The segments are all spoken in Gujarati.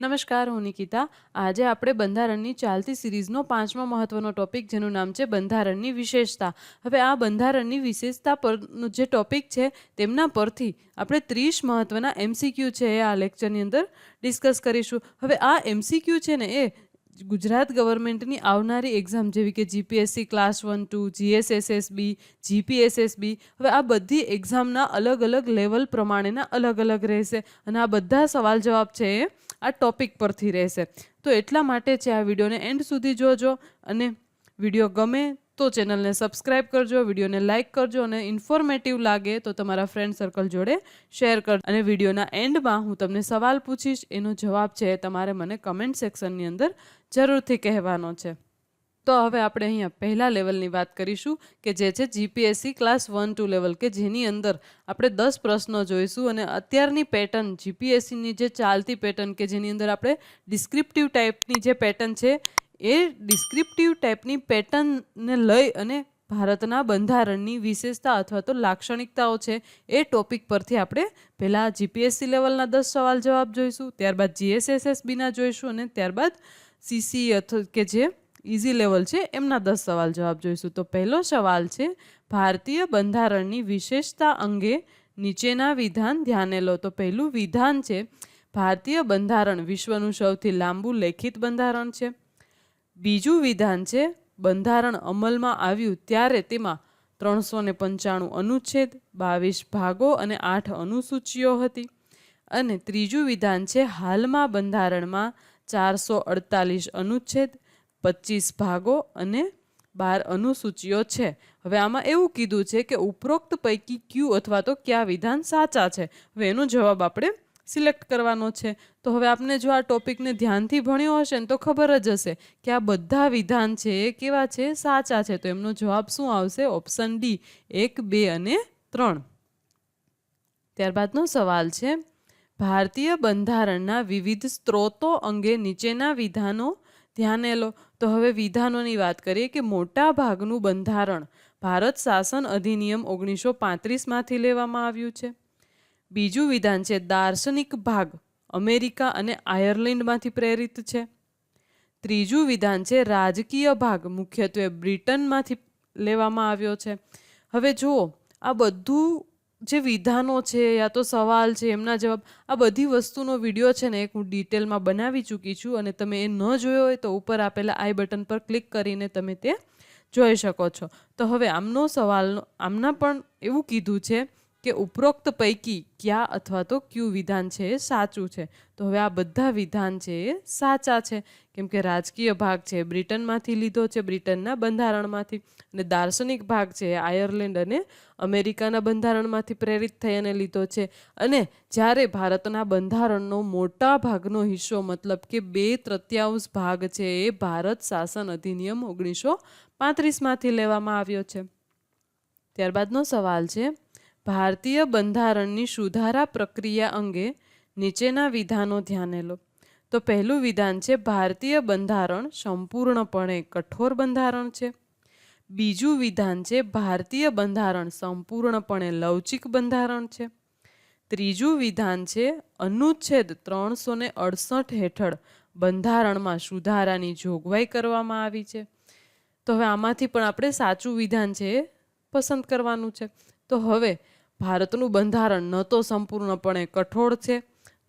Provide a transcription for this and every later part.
નમસ્કાર, હું નિકિતા. આજે આપણે બંધારણની ચાલતી સિરીઝનો 5મા મહત્વનો ટોપિક, જેનું નામ છે બંધારણની વિશેષતા. હવે આ બંધારણની વિશેષતા પરનો જે ટોપિક છે તેમના પરથી આપણે 30 મહત્વના MCQ છે એ આ લેક્ચરની અંદર ડિસ્કસ કરીશું. હવે આ MCQ છે ને એ ગુજરાત ગવર્મેન્ટની આવનારી એક્ઝામ જેવી કે GPSC ક્લાસ 1, 2, GSSSB, GPSSB, હવે આ બધી એક્ઝામના અલગ અલગ લેવલ પ્રમાણેના અલગ અલગ રહેશે અને આ બધા સવાલ જવાબ છે એ આ ટોપિક પરથી રહેશે. તો એટલા માટે છે આ વિડીયોને એન્ડ સુધી જોજો અને વિડીયો ગમે તો ચેનલને સબસ્ક્રાઈબ કરજો, વિડીયોને લાઇક કરજો અને ઇન્ફોર્મેટિવ લાગે તો તમારા ફ્રેન્ડ સર્કલ જોડે શેર કરજો. અને વિડીયોના એન્ડમાં હું તમને સવાલ પૂછીશ, એનો જવાબ છે તમારે મને કમેન્ટ સેક્શનની અંદર જરૂરથી કહેવાનો છે. તો હવે આપણે અહીંયા પહેલા લેવલની વાત કરીશું કે જે છે GPSC ક્લાસ 1, 2 લેવલ, કે જેની અંદર આપણે 10 પ્રશ્નો જોઈશું. અને અત્યારની પેટર્ન GPSCની જે ચાલતી પેટર્ન કે જેની અંદર આપણે ડિસ્ક્રિપ્ટિવ ટાઈપની જે પેટર્ન છે એ ડિસ્ક્રિપ્ટિવ ટાઈપની પેટર્નને લઈ અને ભારતના બંધારણની વિશેષતા અથવા તો લાક્ષણિકતાઓ છે એ ટોપિક પરથી આપણે પહેલાં GPSC લેવલના 10 સવાલ જવાબ જોઈશું, ત્યારબાદ GSSSBના જોઈશું અને ત્યારબાદ CC અથવા કે જે ઇઝી લેવલ છે એમના 10 સવાલ જવાબ જોઈશું. તો પહેલો સવાલ છે, ભારતીય બંધારણની વિશેષતા અંગે નીચેના વિધાન ધ્યાને લો. તો પહેલું વિધાન છે, ભારતીય બંધારણ વિશ્વનું સૌથી લાંબુ લેખિત બંધારણ છે. બીજું વિધાન છે, બંધારણ અમલમાં આવ્યું ત્યારે તેમાં 395 અનુચ્છેદ, 22 ભાગો અને 8 અનુસૂચિઓ હતી. અને ત્રીજું વિધાન છે, હાલમાં બંધારણમાં 448 અનુચ્છેદ, 25 ભાગો અને 12 અનુસૂચિઓ છે. હવે આમાં એવું કીધું છે કે ઉપરોક્ત પૈકી ક્યુ અથવા તો કયા વિધાન સાચા છે. હવે એનો જવાબ આપણે સિલેક્ટ કરવાનો છે. તો હવે આપણે જો આ ટોપિકને ધ્યાનથી ભણ્યો હશે ને તો ખબર જ હશે કે આ બધા વિધાન છે એ કેવા છે, સાચા છે. તો એમનો જવાબ શું આવશે? ઓપ્શન ડી, 1, 2 અને 3. ત્યારબાદનો સવાલ છે, ભારતીય બંધારણના વિવિધ સ્ત્રોતો અંગે નીચેના વિધાનો ધ્યાને લો. તો હવે વિધાનોની વાત કરીએ કે મોટા ભાગનું બંધારણ ભારત શાસન અધિનિયમ 1935માંથી લેવામાં આવ્યું છે. બીજું વિધાન છે, દાર્શનિક ભાગ અમેરિકા અને આયર્લેન્ડમાંથી પ્રેરિત છે. ત્રીજું વિધાન છે, રાજકીય ભાગ મુખ્યત્વે બ્રિટનમાંથી લેવામાં આવ્યો છે. હવે જુઓ, આ બધું જે વિધાનો છે યા તો સવાલ છે એમના જવાબ, આ બધી વસ્તુનો વિડીયો છે ને એક હું ડિટેલમાં બનાવી ચૂકી છું અને તમે એ ન જોયો હોય તો ઉપર આપેલા આઈ બટન પર ક્લિક કરીને તમે તે જોઈ શકો છો. તો હવે આમનો સવાલનો આમના પણ એવું કીધું છે કે ઉપરોક્ત પૈકી કયા અથવા તો ક્યુ વિધાન છે એ સાચું છે. તો હવે આ બધા વિધાન છે એ સાચા છે, કેમ કે રાજકીય ભાગ છે બ્રિટનમાંથી લીધો છે, બ્રિટનના બંધારણમાંથી, અને દાર્શનિક ભાગ છે આયર્લેન્ડ અને અમેરિકાના બંધારણમાંથી પ્રેરિત થઈ અને લીધો છે. અને જ્યારે ભારતના બંધારણનો મોટા ભાગનો હિસ્સો મતલબ કે 2/3 ભાગ છે એ ભારત શાસન અધિનિયમ 1935માંથી લેવામાં આવ્યો છે. ત્યારબાદનો સવાલ છે, ભારતીય બંધારણની સુધારા પ્રક્રિયા અંગે નીચેના વિધાનો ધ્યાને લો. તો પહેલું વિધાન છે, ભારતીય બંધારણ સંપૂર્ણપણે કઠોર બંધારણ છે. બીજું વિધાન છે, ભારતીય બંધારણ સંપૂર્ણપણે લવચીક બંધારણ છે. ત્રીજું વિધાન છે, અનુચ્છેદ 368 હેઠળ બંધારણમાં સુધારાની જોગવાઈ કરવામાં આવી છે. તો હવે આમાંથી પણ આપણે સાચું વિધાન છે એ પસંદ કરવાનું છે. તો હવે ભારતનું બંધારણ ન તો સંપૂર્ણપણે કઠોર છે,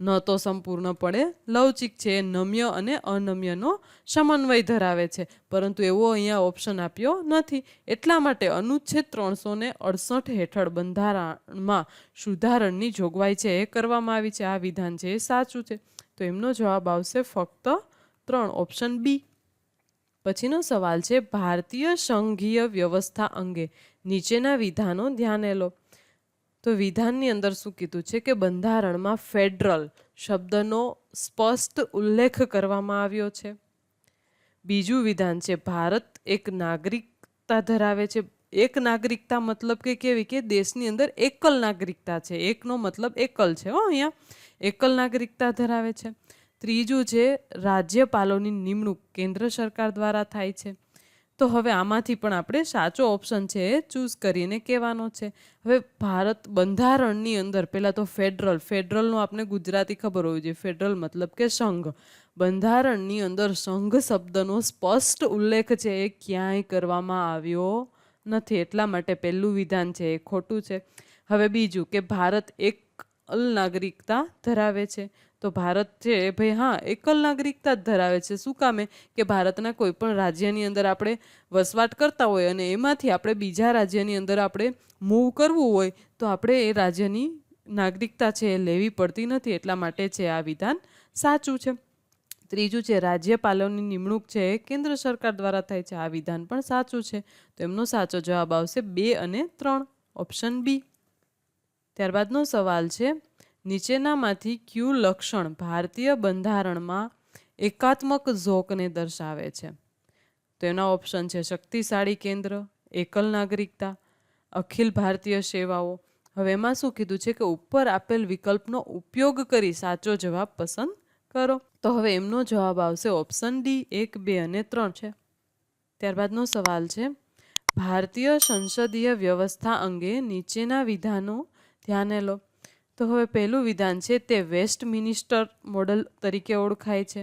ન તો સંપૂર્ણપણે લવચીક છે, એ નમ્ય અને અનમ્યનો સમન્વય ધરાવે છે, પરંતુ એવો અહીંયા ઓપ્શન આપ્યો નથી. એટલા માટે અનુચ્છેદ 368 હેઠળ બંધારણમાં સુધારણની જોગવાઈ છે એ કરવામાં આવી છે. આ વિધાન છે એ સાચું છે. તો એમનો જવાબ આવશે ફક્ત 3, ઓપ્શન બી. પછીનો સવાલ છે, ભારતીય સંઘીય વ્યવસ્થા અંગે નીચેના વિધાનો ધ્યાને લો. તો વિધાનની અંદર શું કીધું છે કે બંધારણમાં ફેડરલ શબ્દનો સ્પષ્ટ ઉલ્લેખ કરવામાં આવ્યો છે. બીજું વિધાન છે, ભારત એક નાગરિકતા ધરાવે છે. એક નાગરિકતા મતલબ કે કેવી કે દેશની અંદર એકલ નાગરિકતા છે. એકનો મતલબ એકલ છે, અહીંયા એકલ નાગરિકતા ધરાવે છે. ત્રીજું છે, રાજ્યપાલોની નિમણૂક કેન્દ્ર સરકાર દ્વારા થાય છે. તો હવે આમાંથી પણ આપણે સાચો ઓપ્શન છે એ ચૂઝ કરીને કહેવાનો છે. હવે ભારત બંધારણની અંદર પહેલાં તો ફેડરલનું આપણે ગુજરાતી ખબર હોવી જોઈએ. ફેડરલ મતલબ કે સંઘ. બંધારણની અંદર સંઘ શબ્દનો સ્પષ્ટ ઉલ્લેખ છે એ ક્યાંય કરવામાં આવ્યો નથી, એટલા માટે પહેલું વિધાન છે એ ખોટું છે. હવે બીજું કે ભારત એકલ નાગરિકતા ધરાવે છે. તો ભારત છે ભાઈ હા એકલ નાગરિકતા જ ધરાવે છે. શું કામે? કે ભારતના કોઈ પણ રાજ્યની અંદર આપણે વસવાટ કરતા હોય અને એમાંથી આપણે બીજા રાજ્યની અંદર આપણે મૂવ કરવું હોય તો આપણે એ રાજ્યની નાગરિકતા છે એ લેવી પડતી નથી, એટલા માટે છે આ વિધાન સાચું છે. ત્રીજું છે રાજ્યપાલોની નિમણૂક છે એ કેન્દ્ર સરકાર દ્વારા થાય છે. આ વિધાન પણ સાચું છે. તો એમનો સાચો જવાબ આવશે 2 અને 3, ઓપ્શન બી. ત્યારબાદનો સવાલ છે નીચેનામાંથી કયું લક્ષણ ભારતીય બંધારણમાં એકાત્મક ઝોકને દર્શાવે છે? તો એના ઓપ્શન છે શક્તિશાળી કેન્દ્ર, એકલ નાગરિકતા, અખિલ ભારતીય સેવાઓ. હવે એમાં શું કીધું છે કે ઉપર આપેલ વિકલ્પનો ઉપયોગ કરી સાચો જવાબ પસંદ કરો. તો હવે એમનો જવાબ આવશે ઓપ્શન ડી, 1, 2 અને 3 છે. ત્યારબાદનો સવાલ છે ભારતીય સંસદીય વ્યવસ્થા અંગે નીચેના વિધાનો ધ્યાને લો. તો હવે પહેલું વિધાન છે તે વેસ્ટમિનિસ્ટર મોડલ તરીકે ઓળખાય છે.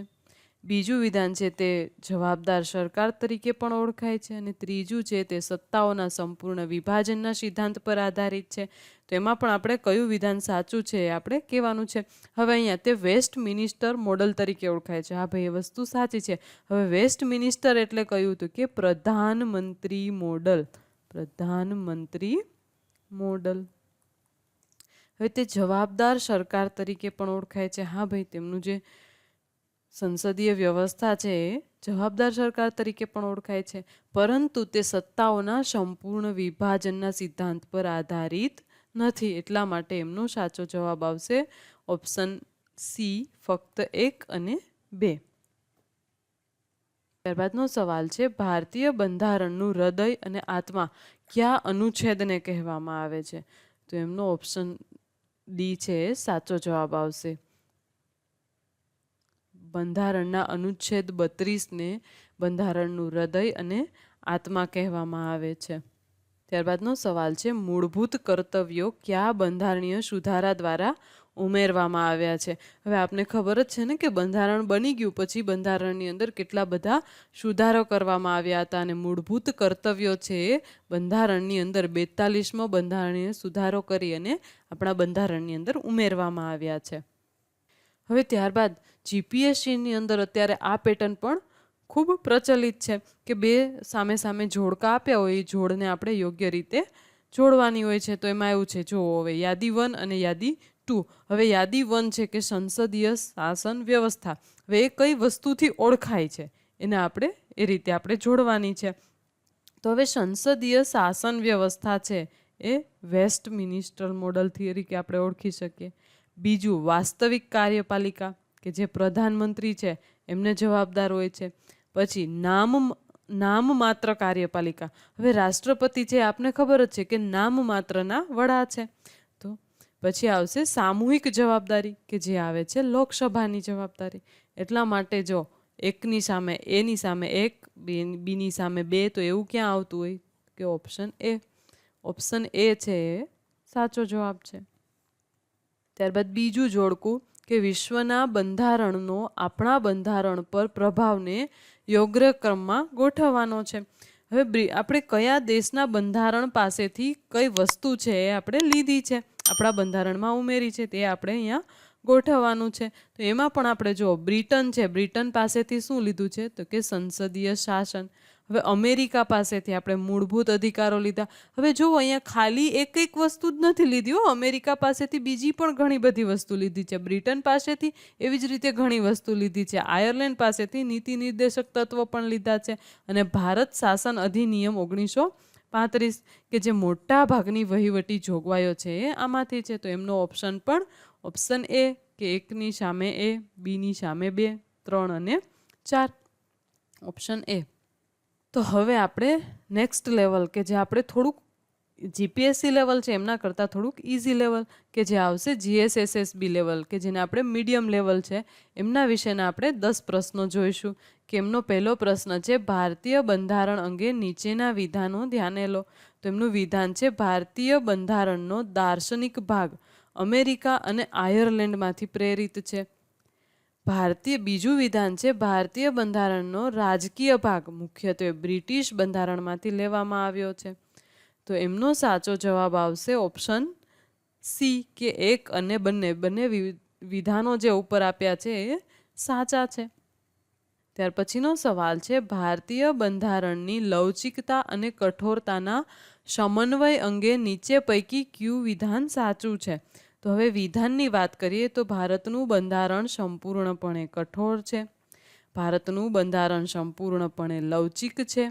બીજું વિધાન છે તે જવાબદાર સરકાર તરીકે પણ ઓળખાય છે. અને ત્રીજું છે તે સત્તાઓના સંપૂર્ણ વિભાજનના સિદ્ધાંત પર આધારિત છે. તો એમાં પણ આપણે કયું વિધાન સાચું છે એ આપણે કહેવાનું છે. હવે અહીંયા તે વેસ્ટમિનિસ્ટર મોડલ તરીકે ઓળખાય છે. હા ભાઈ એ વસ્તુ સાચી છે. હવે વેસ્ટમિનિસ્ટર એટલે કયું હતું કે પ્રધાનમંત્રી મોડલ. પ્રધાનમંત્રી મોડલ. હવે તે જવાબદાર સરકાર તરીકે પણ ઓળખાય છે. હા ભાઈ તેમનું જે સંસદીય વ્યવસ્થા છે એ જવાબદાર સરકાર તરીકે પણ ઓળખાય છે, પરંતુ તે સત્તાઓના સંપૂર્ણ વિભાજનના સિદ્ધાંત પર આધારિત નથી, એટલા માટે એમનો સાચો જવાબ આવશે ઓપ્શન સી, ફક્ત 1 અને 2. ત્યારબાદનો સવાલ છે ભારતીય બંધારણનું હૃદય અને આત્મા કયા અનુચ્છેદને કહેવામાં આવે છે? તો એમનો ઓપ્શન ડી છે સાચો જવાબ આવશે. બંધારણના અનુચ્છેદ 32ને બંધારણનું હૃદય અને આત્મા કહેવામાં આવે છે. ત્યારબાદનો સવાલ છે મૂળભૂત કર્તવ્યો કયા બંધારણીય સુધારા દ્વારા ઉમેરવામાં આવ્યા છે? હવે આપને ખબર જ છે ને કે બંધારણ બની ગયું પછી બંધારણની અંદર કેટલા બધા સુધારો કરવામાં આવ્યા હતા અને મૂળભૂત કર્તવ્યો છે એ બંધારણની અંદર 42મો બંધારણીય સુધારો કરી અને આપણા બંધારણની અંદર ઉમેરવામાં આવ્યા છે. હવે ત્યારબાદ જીપીએસસીની અંદર અત્યારે આ પેટર્ન પણ ખૂબ પ્રચલિત છે કે બે સામે સામે જોડકા આપ્યા હોય એ જોડને આપણે યોગ્ય રીતે જોડવાની હોય છે. તો એમાં એવું છે જો હવે યાદી 1 અને યાદી 2. હવે યાદી 1 છે કે સંસદીય શાસન વ્યવસ્થા. હવે એ કઈ વસ્તુથી ઓળખાય છે એને આપણે એ રીતે આપણે જોડવાની છે. તો હવે સંસદીય શાસન વ્યવસ્થા છે એ વેસ્ટમિનિસ્ટર મોડલ તરીકે આપણે ઓળખી શકીએ. બીજું વાસ્તવિક કાર્યપાલિકા કે જે પ્રધાનમંત્રી છે એમને જવાબદાર હોય છે. પછી નામ માત્ર કાર્યપાલિકા. હવે રાષ્ટ્રપતિ છે આપને ખબર જ છે કે નામ માત્રના વડા છે. તો પછી આવશે સામૂહિક જવાબદારી કે જે આવે છે લોકસભાની જવાબદારી. એટલા માટે જો એકની સામે એની સામે 1, બીની સામે 2, તો એવું ક્યાં આવતું હોય કે ઓપ્શન એ. ઓપ્શન એ છે એ સાચો જવાબ છે. ત્યારબાદ બીજું જોડકું કે વિશ્વના બંધારણનો આપણા બંધારણ પર પ્રભાવને યોગ્ય ક્રમમાં ગોઠવવાનો છે. હવે આપણે કયા દેશના બંધારણ પાસેથી કઈ વસ્તુ છે એ આપણે લીધી છે, આપણા બંધારણમાં ઉમેરી છે, તે આપણે અહીંયા ગોઠવવાનું છે. તો એમાં પણ આપણે જો બ્રિટન છે, બ્રિટન પાસેથી શું લીધું છે તો કે સંસદીય શાસન. હવે અમેરિકા પાસેથી આપણે મૂળભૂત અધિકારો લીધા. હવે જો અહીંયા ખાલી એક વસ્તુ જ નથી લીધી હો, અમેરિકા પાસેથી બીજી પણ ઘણી બધી વસ્તુ લીધી છે. બ્રિટન પાસેથી એવી જ રીતે ઘણી વસ્તુ લીધી છે. આયર્લેન્ડ પાસેથી નીતિ નિર્દેશક તત્વો પણ લીધા છે. અને ભારત શાસન અધિનિયમ 1935 કે જે મોટા ભાગની વહીવટી જોગવાઈઓ છે એ આમાંથી છે. તો એમનો ઓપ્શન પણ ઓપ્શન એ કે 1ની સામે એ, બીની સામે 2, 3 અને 4, ઓપ્શન એ. તો હવે આપણે નેક્સ્ટ લેવલ કે જે આપણે થોડુંક જીપીએસસી લેવલ છે એમના કરતાં થોડુંક ઇઝી લેવલ કે જે આવશે જીએસએસએસબી લેવલ કે જેને આપણે મીડિયમ લેવલ છે એમના વિશેના આપણે 10 પ્રશ્નો જોઈશું. કે એમનો પહેલો પ્રશ્ન છે ભારતીય બંધારણ અંગે નીચેના વિધાનો ધ્યાને લો. તો એમનું વિધાન છે ભારતીય બંધારણનો દાર્શનિક ભાગ અમેરિકા અને આયર્લેન્ડમાંથી પ્રેરિત છે. બીજું વિધાન છે ભારતીય બંધારણનો રાજકીય ભાગ મુખ્યત્વે બ્રિટિશ બંધારણમાંથી લેવામાં આવ્યો છે. તો એમનો સાચો જવાબ આવશે ઓપ્શન સી કે એક અને બંને વિધાનો જે ઉપર આપ્યા છે એ સાચા છે. ત્યાર પછીનો સવાલ છે ભારતીય બંધારણની લવચિકતા અને કઠોરતાના સમન્વય અંગે નીચે પૈકી કયું વિધાન સાચું છે. તો હવે વિધાનની વાત કરીએ તો ભારતનું બંધારણ સંપૂર્ણપણે કઠોર છે, ભારતનું બંધારણ સંપૂર્ણપણે લવચિક છે,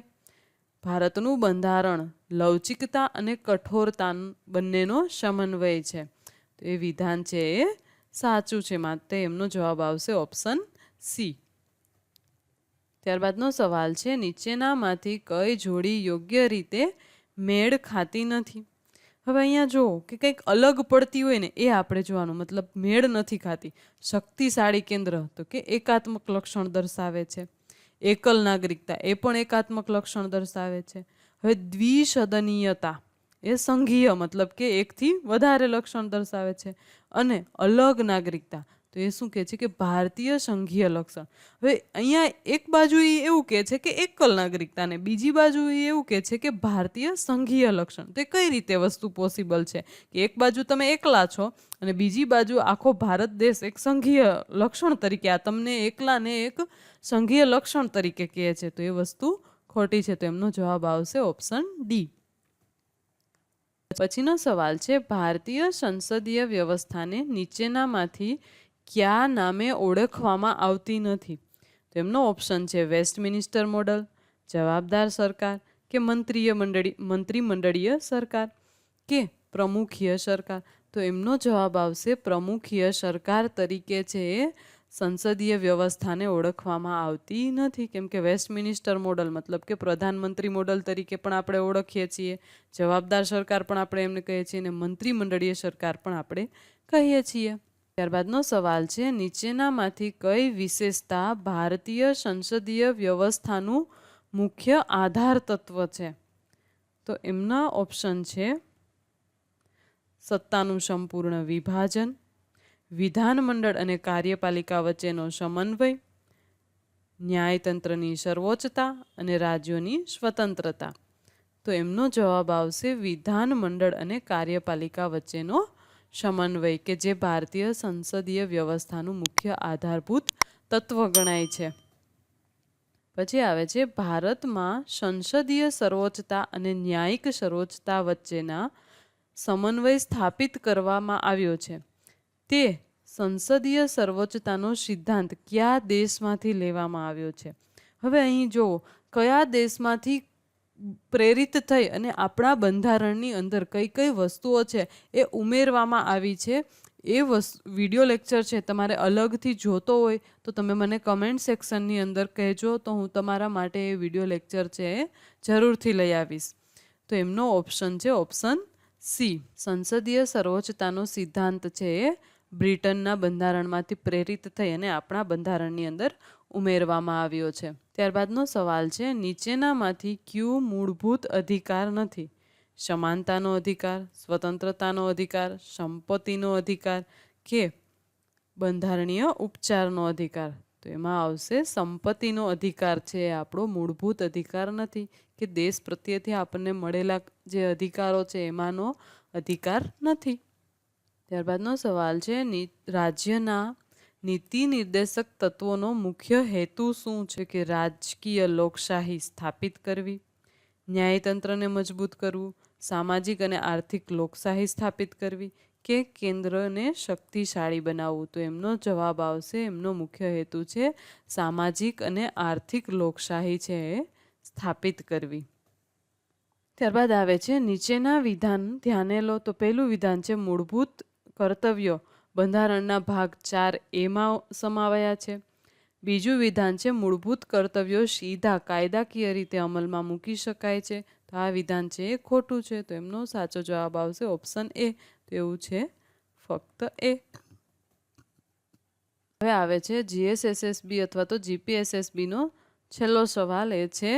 ભારતનું બંધારણ લવચિકતા અને કઠોરતા બંનેનો સમન્વય છે. તો એ વિધાન છે એ સાચું છે, માટે એમનો જવાબ આવશે ઓપ્શન સી. ત્યારબાદનો સવાલ છે નીચેનામાંથી કઈ જોડી યોગ્ય રીતે મેળ ખાતી નથી. હવે અહીંયા જુઓ કે કંઈક અલગ પડતી હોય ને એ આપણે જોવાનું, મતલબ મેળ નથી ખાતી. શક્તિશાળી કેન્દ્ર તો કે એકાત્મક લક્ષણ દર્શાવે છે, એકલ નાગરિકતા એ પણ એકાત્મક લક્ષણ દર્શાવે છે. હવે દ્વિસદનીયતા એ સંઘીય મતલબ કે એકથી વધારે લક્ષણ દર્શાવે છે, અને અલગ નાગરિકતા તો એ શું કહે છે કે ભારતીય સંઘીય લક્ષણ. હવે અહીંયા એક બાજુ એ એવું કહે છે કે એકલ નાગરિકતા ને બીજી બાજુ એ એવું કહે છે કે ભારતીય સંઘીય લક્ષણ. તો એ કઈ રીતે વસ્તુ પોસિબલ છે કે એક બાજુ તમે એકલા છો અને બીજી બાજુ આખો ભારત દેશ એક સંઘીય લક્ષણ તરીકે આ તમને એકલાને એક સંઘીય લક્ષણ તરીકે કહે છે. તો એ વસ્તુ ખોટી છે. તો એમનો જવાબ આવશે ઓપ્શન ડી. પછીનો સવાલ છે ભારતીય સંસદીય વ્યવસ્થાને નીચેનામાંથી કયા નામે ઓળખવામાં આવતી નથી. તો એમનો ઓપ્શન છે વેસ્ટમિનિસ્ટર મોડલ, જવાબદાર સરકાર કે મંત્રીમંડળીય સરકાર કે પ્રમુખીય સરકાર. તો એમનો જવાબ આવશે પ્રમુખીય સરકાર તરીકે છે સંસદીય વ્યવસ્થાને ઓળખવામાં આવતી નથી. કેમ કે વેસ્ટમિનિસ્ટર મોડલ મતલબ કે પ્રધાનમંત્રી મોડલ તરીકે પણ આપણે ઓળખીએ છીએ, જવાબદાર સરકાર પણ આપણે એમને કહીએ છીએ અને મંત્રીમંડળીય સરકાર પણ આપણે કહીએ છીએ. ત્યારબાદનો સવાલ છે નીચેનામાંથી કઈ વિશેષતા ભારતીય સંસદીય વ્યવસ્થાનું મુખ્ય આધાર તત્વ છે. તો એમના ઓપ્શન છે સત્તાનું સંપૂર્ણ વિભાજન, વિધાનમંડળ અને કાર્યપાલિકા વચ્ચેનો સમન્વય, ન્યાયતંત્રની સર્વોચ્ચતા અને રાજ્યોની સ્વતંત્રતા. તો એમનો જવાબ આવશે વિધાનમંડળ અને કાર્યપાલિકા વચ્ચેનો સમન્વય કે જે ભારતીય સંસદીય વ્યવસ્થાનું મુખ્ય આધારભૂત તત્વ ગણાય છે. પછી આવે છે ભારતમાં સંસદીય સર્વોચ્ચતા અને ન્યાયિક સર્વોચ્ચતા વચ્ચેના સમન્વય સ્થાપિત કરવામાં આવ્યો છે. તે સંસદીય સર્વોચ્ચતાનો સિદ્ધાંત કયા દેશમાંથી લેવામાં આવ્યો છે. હવે અહીં જુઓ કયા દેશમાંથી પ્રેરિત થઈ અને આપણા બંધારણની અંદર કઈ કઈ વસ્તુઓ છે એ ઉમેરવામાં આવી છે. એ વિડીયો લેક્ચર છે તમારે અલગથી જોતો હોય તો તમે મને કમેન્ટ સેક્શનની અંદર કહેજો, તો હું તમારા માટે એ વિડીયો લેક્ચર છે એ જરૂરથી લઈ આવીશ. તો એમનો ઓપ્શન છે ઓપ્શન સી. સંસદીય સર્વોચ્ચતાનો સિદ્ધાંત છે એ બ્રિટનના બંધારણમાંથી પ્રેરિત થઈ અને આપણા બંધારણની અંદર ઉમેરવામાં આવ્યો છે. ત્યારબાદનો સવાલ છે નીચેનામાંથી કયું મૂળભૂત અધિકાર નથી. સમાનતાનો અધિકાર, સ્વતંત્રતાનો અધિકાર, સંપત્તિનો અધિકાર કે બંધારણીય ઉપચારનો અધિકાર. તો એમાં આવશે સંપત્તિનો અધિકાર છે આપણો મૂળભૂત અધિકાર નથી, કે દેશ પ્રત્યેથી આપણને મળેલા જે અધિકારો છે એમાંનો અધિકાર નથી. ત્યારબાદનો સવાલ છે રાજ્યના નીતિ નિર્દેશક તત્વોનો મુખ્ય હેતુ શું છે. કે રાજકીય લોકશાહી સ્થાપિત કરવી, ન્યાયતંત્રને મજબૂત કરવું, સામાજિક અને આર્થિક લોકશાહી સ્થાપિત કરવી કે કેન્દ્રને શક્તિશાળી બનાવવું. તો એમનો જવાબ આવશે એમનો મુખ્ય હેતુ છે સામાજિક અને આર્થિક લોકશાહી છે એ સ્થાપિત કરવી. ત્યારબાદ આવે છે નીચેના વિધાન ધ્યાને લો. તો પહેલું વિધાન છે મૂળભૂત કર્તવ્યો બંધારણના ભાગ 4A સમાવાયા છે. બીજું વિધાન છે મૂળભૂત કર્તવ્યો સીધા કાયદાકીય રીતે અમલમાં મૂકી શકાય છે. તો આ વિધાન છે એ ખોટું છે, તો એમનો સાચો જવાબ આવશે ઓપ્શન એ. તો એવું છે ફક્ત એ. હવે આવે છે જીએસએસએસબી અથવા તો જીપીએસએસબીનો છેલ્લો સવાલ. એ છે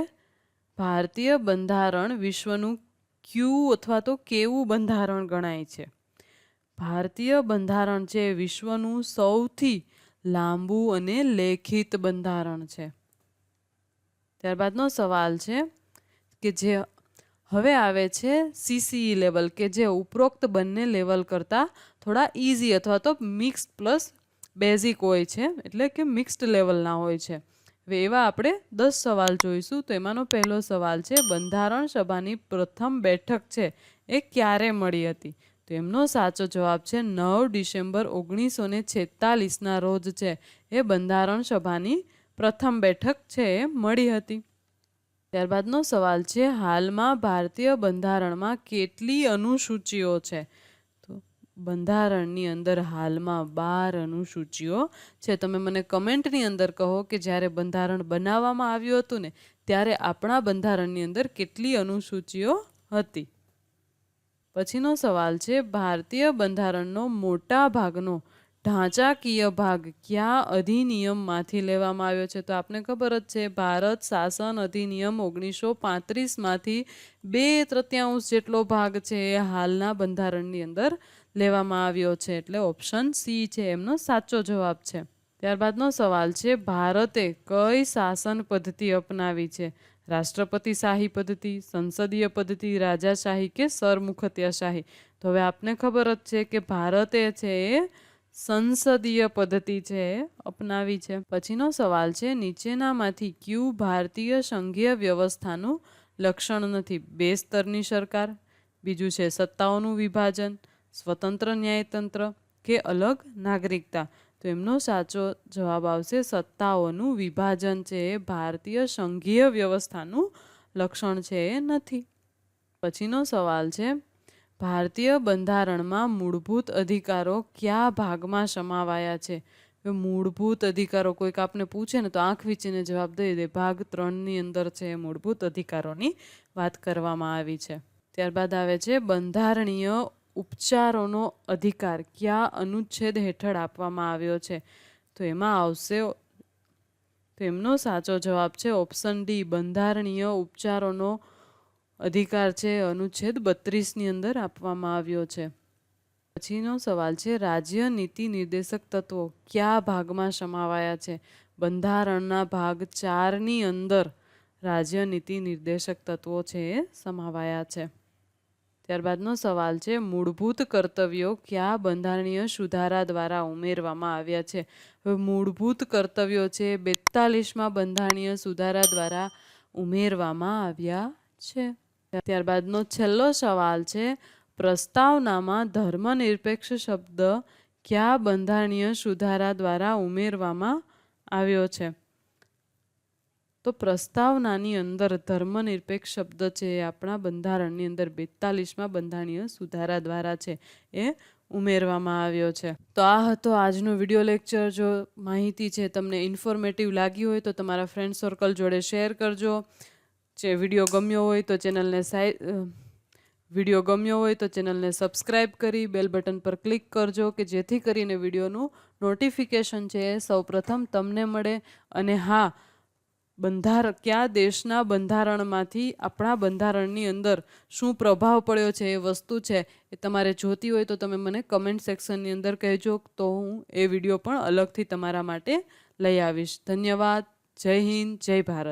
ભારતીય બંધારણ વિશ્વનું ક્યુ અથવા તો કેવું બંધારણ ગણાય છે? ભારતીય બંધારણ છે વિશ્વનું સૌથી લાંબુ અને લેખિત બંધારણ છે. ત્યારબાદનો સવાલ છે કે જે હવે આવે છે સીસીઈ લેવલ, કે જે ઉપરોક્ત બંને લેવલ કરતાં થોડા ઇઝી અથવા તો મિક્સ્ડ પ્લસ બેઝિક હોય છે, એટલે કે મિક્સ્ડ લેવલના હોય છે. હવે એવા આપણે 10 સવાલ જોઈશું. તો એમાંનો પહેલો સવાલ છે બંધારણ સભાની પ્રથમ બેઠક છે એ ક્યારે મળી હતી? તો એમનો સાચો જવાબ છે 9 ડિસેમ્બર 1946ના રોજ છે એ બંધારણ સભાની પ્રથમ બેઠક છે એ મળી હતી. ત્યારબાદનો સવાલ છે હાલમાં ભારતીય બંધારણમાં કેટલી અનુસૂચિઓ છે? તો બંધારણની અંદર હાલમાં 12 અનુસૂચિઓ છે. તમે મને કમેન્ટની અંદર કહો કે જ્યારે બંધારણ બનાવવામાં આવ્યું હતું ને ત્યારે આપણા બંધારણની અંદર કેટલી અનુસૂચિઓ હતી. પછીનો સવાલ છે ભારતીય બંધારણનો મોટા ભાગનો ઢાંચાકીય ભાગ કયા અધિનિયમમાંથી લેવામાં આવ્યો છે? તો આપને ખબર જ છે ભારત શાસન અધિનિયમ 1935માંથી 2/3 જેટલો ભાગ છે એ હાલના બંધારણની અંદર લેવામાં આવ્યો છે, એટલે ઓપ્શન સી છે એમનો સાચો જવાબ છે. ત્યારબાદનો સવાલ છે ભારતે કઈ શાસન પદ્ધતિ અપનાવી છે? રાષ્ટ્રપતિ શાહી પદ્ધતિ, સંસદીય પદ્ધતિ, રાજાશાહી કે સરમુખત્યારશાહી? તો હવે આપને ખબર જ છે કે ભારતે છે એ સંસદીય પદ્ધતિ છે અપનાવી છે. પછીનો સવાલ છે નીચેનામાંથી ક્યુ ભારતીય સંઘીય વ્યવસ્થાનું લક્ષણ નથી? 2 સ્તરની સરકાર, બીજું છે સત્તાઓનું વિભાજન, સ્વતંત્ર ન્યાયતંત્ર કે અલગ નાગરિકતા? તો એમનો સાચો જવાબ આવશે સત્તાઓનું વિભાજન છે એ ભારતીય સંઘીય વ્યવસ્થાનું લક્ષણ છે એ નથી. પછીનો સવાલ છે ભારતીય બંધારણમાં મૂળભૂત અધિકારો કયા ભાગમાં સમાવાયા છે? મૂળભૂત અધિકારો કોઈક આપને પૂછે ને તો આંખ વીંચીને જવાબ દઈ દે. ભાગ 3ની અંદર છે મૂળભૂત અધિકારોની વાત કરવામાં આવી છે. ત્યારબાદ આવે છે બંધારણીય ઉપચારોનો અધિકાર કયા અનુચ્છેદ હેઠળ આપવામાં આવ્યો છે? તો એમાં આવશે, તો એમનો સાચો જવાબ છે ઓપ્શન ડી, બંધારણીય ઉપચારોનો અધિકાર છે અનુચ્છેદ 32ની અંદર આપવામાં આવ્યો છે. પછીનો સવાલ છે રાજ્ય નીતિ નિર્દેશક તત્વો કયા ભાગમાં સમાવાયા છે? બંધારણના ભાગ 4ની અંદર રાજ્ય નીતિ નિર્દેશક તત્વો છે એ સમાવાયા છે. ત્યારબાદનો સવાલ છે મૂળભૂત કર્તવ્યો કયા બંધારણીય સુધારા દ્વારા ઉમેરવામાં આવ્યા છે? હવે મૂળભૂત કર્તવ્યો છે 42માં બંધારણીય સુધારા દ્વારા ઉમેરવામાં આવ્યા છે. ત્યારબાદનો છેલ્લો સવાલ છે પ્રસ્તાવનામાં ધર્મનિરપેક્ષ શબ્દ કયા બંધારણીય સુધારા દ્વારા ઉમેરવામાં આવ્યો છે? તો પ્રસ્તાવનાની અંદર ધર્મનિરપેક્ષ શબ્દ છે એ આપણા બંધારણની અંદર 42માં બંધારણીય સુધારા દ્વારા છે એ ઉમેરવામાં આવ્યો છે. તો આ હતો આજનો વિડીયો લેક્ચર. જો માહિતી છે તમને ઇન્ફોર્મેટિવ લાગી હોય તો તમારા ફ્રેન્ડ સર્કલ જોડે શેર કરજો. જે વિડીયો ગમ્યો હોય તો ચેનલને સબસ્ક્રાઈબ કરી બેલ બટન પર ક્લિક કરજો કે જેથી કરીને વિડીયોનું નોટિફિકેશન છે એ સૌપ્રથમ તમને મળે. અને હા, કયા દેશના બંધારણમાંથી આપણા બંધારણની અંદર શું પ્રભાવ પડ્યો છે એ વસ્તુ છે એ તમારે જોતી હોય તો તમે મને કમેન્ટ સેક્શનની અંદર કહેજો, તો હું એ વિડીયો પણ અલગથી તમારા માટે લઈ આવીશ. ધન્યવાદ. જય હિન્દ, જય ભારત.